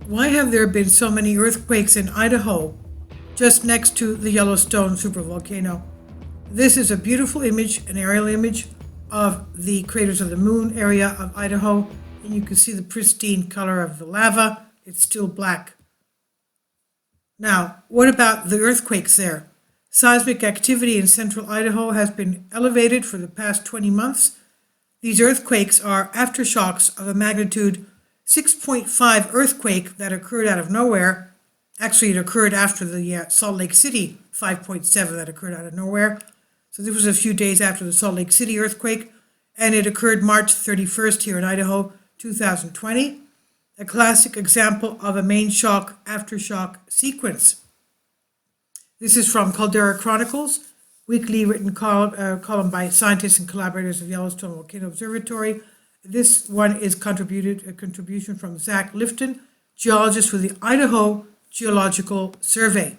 Why have there been so many earthquakes in Idaho, just next to the Yellowstone supervolcano? This is a beautiful image, an aerial image of the craters of the moon area of Idaho, and you can see the pristine color of the lava. It's still black. Now, what about the earthquakes there? Seismic activity in central Idaho has been elevated for the past 20 months. These earthquakes are aftershocks of a magnitude 6.5 earthquake that occurred out of nowhere. Actually, it occurred after the Salt Lake City 5.7 that occurred out of nowhere. So this was a few days after the Salt Lake City earthquake, and it occurred March 31st here in Idaho, 2020. A classic example of a main shock aftershock sequence. This is from Caldera Chronicles, weekly written column by scientists and collaborators of Yellowstone Volcano Observatory. This one is a contribution from Zach Lifton, geologist with the Idaho Geological Survey.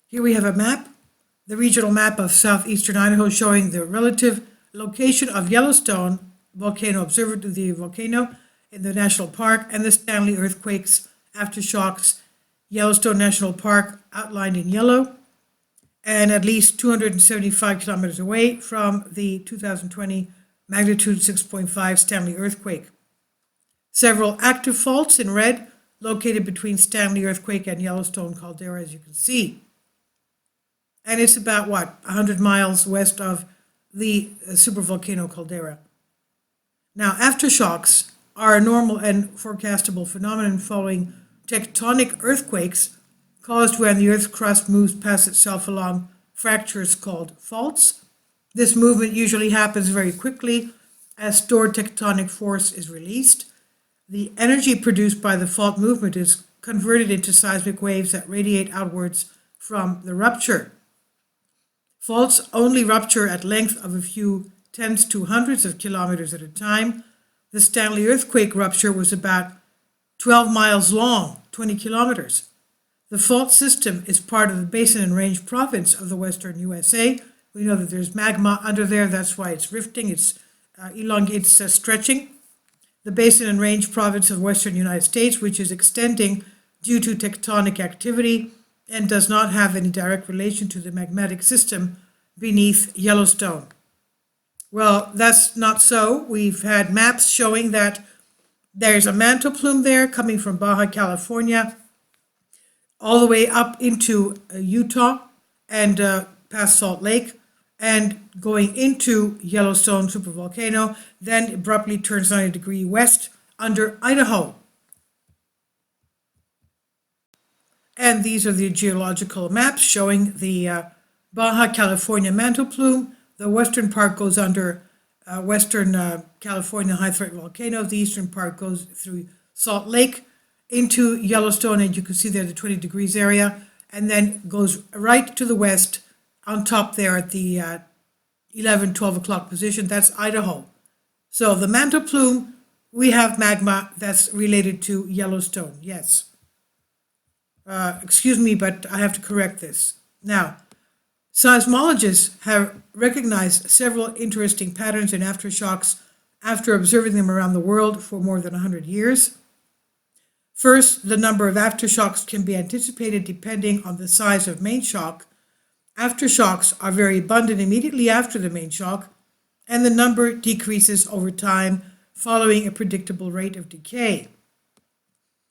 Here we have a map, the regional map of southeastern Idaho showing the relative location of Yellowstone Volcano Observatory, the volcano in the national park, and the Stanley earthquakes, aftershocks, Yellowstone National Park outlined in yellow, and at least 275 kilometers away from the 2020 magnitude 6.5 Stanley earthquake. Several active faults in red located between Stanley earthquake and Yellowstone caldera, as you can see. And it's about 100 miles west of the supervolcano caldera. Now, aftershocks are a normal and forecastable phenomenon following tectonic earthquakes caused when the Earth's crust moves past itself along fractures called faults. This movement usually happens very quickly as stored tectonic force is released. The energy produced by the fault movement is converted into seismic waves that radiate outwards from the rupture. Faults only rupture at length of a few tens to hundreds of kilometers at a time. The Stanley earthquake rupture was about 12 miles long, 20 kilometers. The fault system is part of the Basin and Range province of the western USA. We know that there's magma under there, that's why it's rifting, it's stretching. The Basin and Range province of western United States, which is extending due to tectonic activity and does not have any direct relation to the magmatic system beneath Yellowstone. Well, that's not so. We've had maps showing that there's a mantle plume there coming from Baja California all the way up into Utah and past Salt Lake and going into Yellowstone supervolcano, then abruptly turns 90 degrees west under Idaho. And these are the geological maps showing the Baja California mantle plume. The western part goes under western California high threat volcano. The eastern part goes through Salt Lake into Yellowstone, and you can see there the 20 degrees area, and then goes right to the west on top there at the 11, 12 o'clock position. That's Idaho. So the mantle plume, we have magma that's related to Yellowstone, yes. Excuse me, but I have to correct this. Now, seismologists have recognized several interesting patterns in aftershocks after observing them around the world for more than 100 years. First, the number of aftershocks can be anticipated depending on the size of main shock. Aftershocks are very abundant immediately after the main shock, and the number decreases over time following a predictable rate of decay.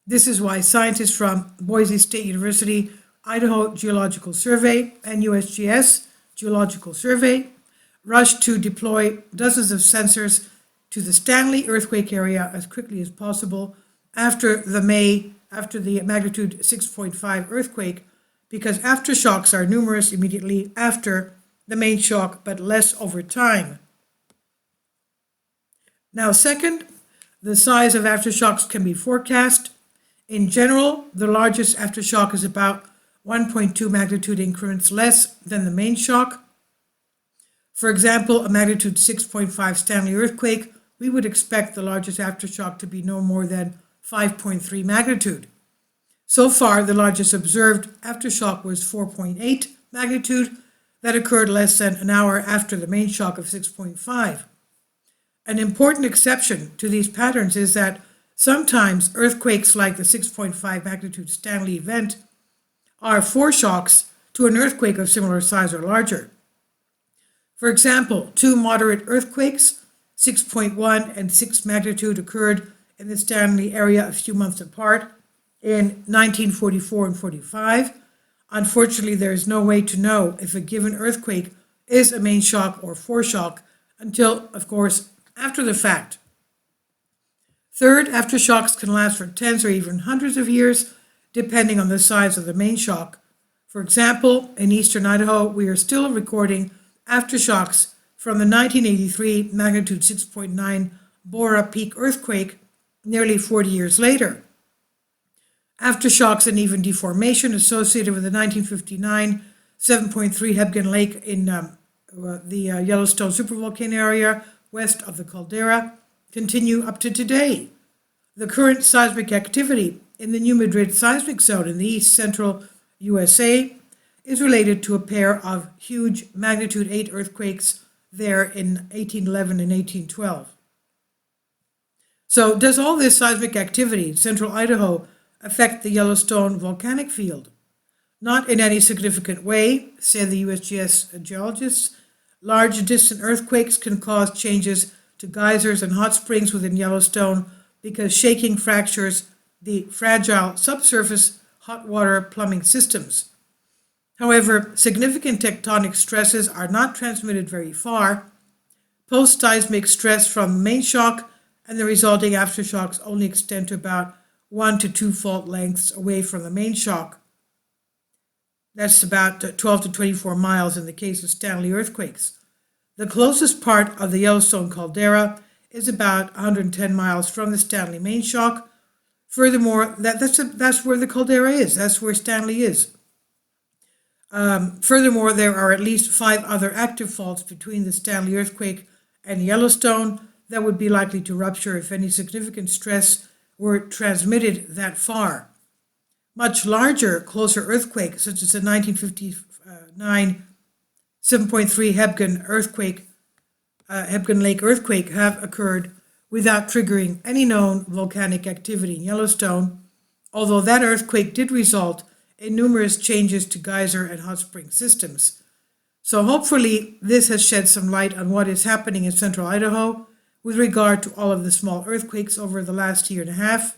This is why scientists from Boise State University, Idaho Geological Survey, and USGS Geological Survey rushed to deploy dozens of sensors to the Stanley earthquake area as quickly as possible after the magnitude 6.5 earthquake, because aftershocks are numerous immediately after the main shock, but less over time. Now, second, the size of aftershocks can be forecast. In general, the largest aftershock is about 1.2 magnitude increments less than the main shock. For example, a magnitude 6.5 Stanley earthquake, we would expect the largest aftershock to be no more than 5.3 magnitude. So far, the largest observed aftershock was 4.8 magnitude that occurred less than an hour after the main shock of 6.5. An important exception to these patterns is that sometimes earthquakes like the 6.5 magnitude Stanley event are foreshocks to an earthquake of similar size or larger. For example, two moderate earthquakes, 6.1 and 6 magnitude, occurred in the Stanley area a few months apart in 1944 and 45. Unfortunately, there is no way to know if a given earthquake is a main shock or foreshock until, of course, after the fact. Third, aftershocks can last for tens or even hundreds of years, depending on the size of the main shock. For example, in eastern Idaho, we are still recording aftershocks from the 1983 magnitude 6.9 Bora Peak earthquake nearly 40 years later. Aftershocks and even deformation associated with the 1959 7.3 Hebgen Lake in the Yellowstone supervolcano area west of the caldera continue up to today. The current seismic activity in the New Madrid seismic zone in the east central USA is related to a pair of huge magnitude 8 earthquakes there in 1811 and 1812. So does all this seismic activity in central Idaho affect the Yellowstone volcanic field? Not in any significant way, say the USGS geologists. Large distant earthquakes can cause changes to geysers and hot springs within Yellowstone because shaking fractures the fragile subsurface hot water plumbing systems. However, significant tectonic stresses are not transmitted very far. Post-seismic stress from the main shock and the resulting aftershocks only extend to about 1 to 2 fault lengths away from the main shock. That's about 12 to 24 miles in the case of Stanley earthquakes. The closest part of the Yellowstone caldera is about 110 miles from the Stanley main shock. Furthermore, that's where the caldera is. That's where Stanley is. Furthermore, there are at least 5 other active faults between the Stanley earthquake and Yellowstone that would be likely to rupture if any significant stress were transmitted that far. Much larger, closer earthquakes, such as the 1959 7.3 Hebgen Lake earthquake, have occurred without triggering any known volcanic activity in Yellowstone, although that earthquake did result in numerous changes to geyser and hot spring systems. So hopefully this has shed some light on what is happening in central Idaho with regard to all of the small earthquakes over the last year and a half,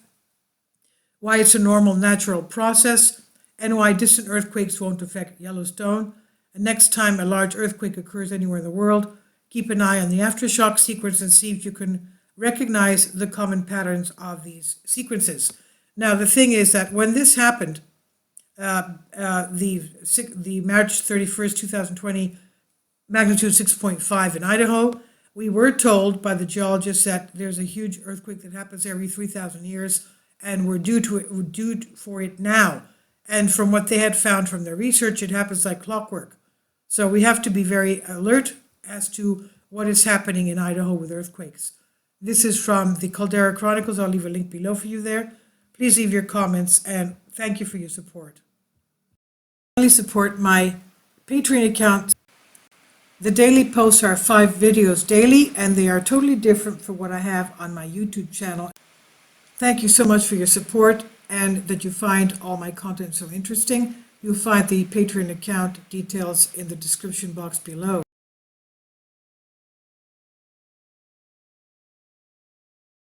why it's a normal natural process, and why distant earthquakes won't affect Yellowstone. And next time a large earthquake occurs anywhere in the world, keep an eye on the aftershock sequence and see if you can recognize the common patterns of these sequences. Now, the thing is that when this happened, the March 31st, 2020 magnitude 6.5 in Idaho, we were told by the geologists that there's a huge earthquake that happens every 3,000 years, and we're due for it now. And from what they had found from their research, it happens like clockwork. So we have to be very alert as to what is happening in Idaho with earthquakes. This is from the Caldera Chronicles. I'll leave a link below for you there. Please leave your comments, and thank you for your support. Please support my Patreon account. The daily posts are 5 videos daily, and they are totally different from what I have on my YouTube channel. Thank you so much for your support and that you find all my content so interesting. You'll find the Patreon account details in the description box below.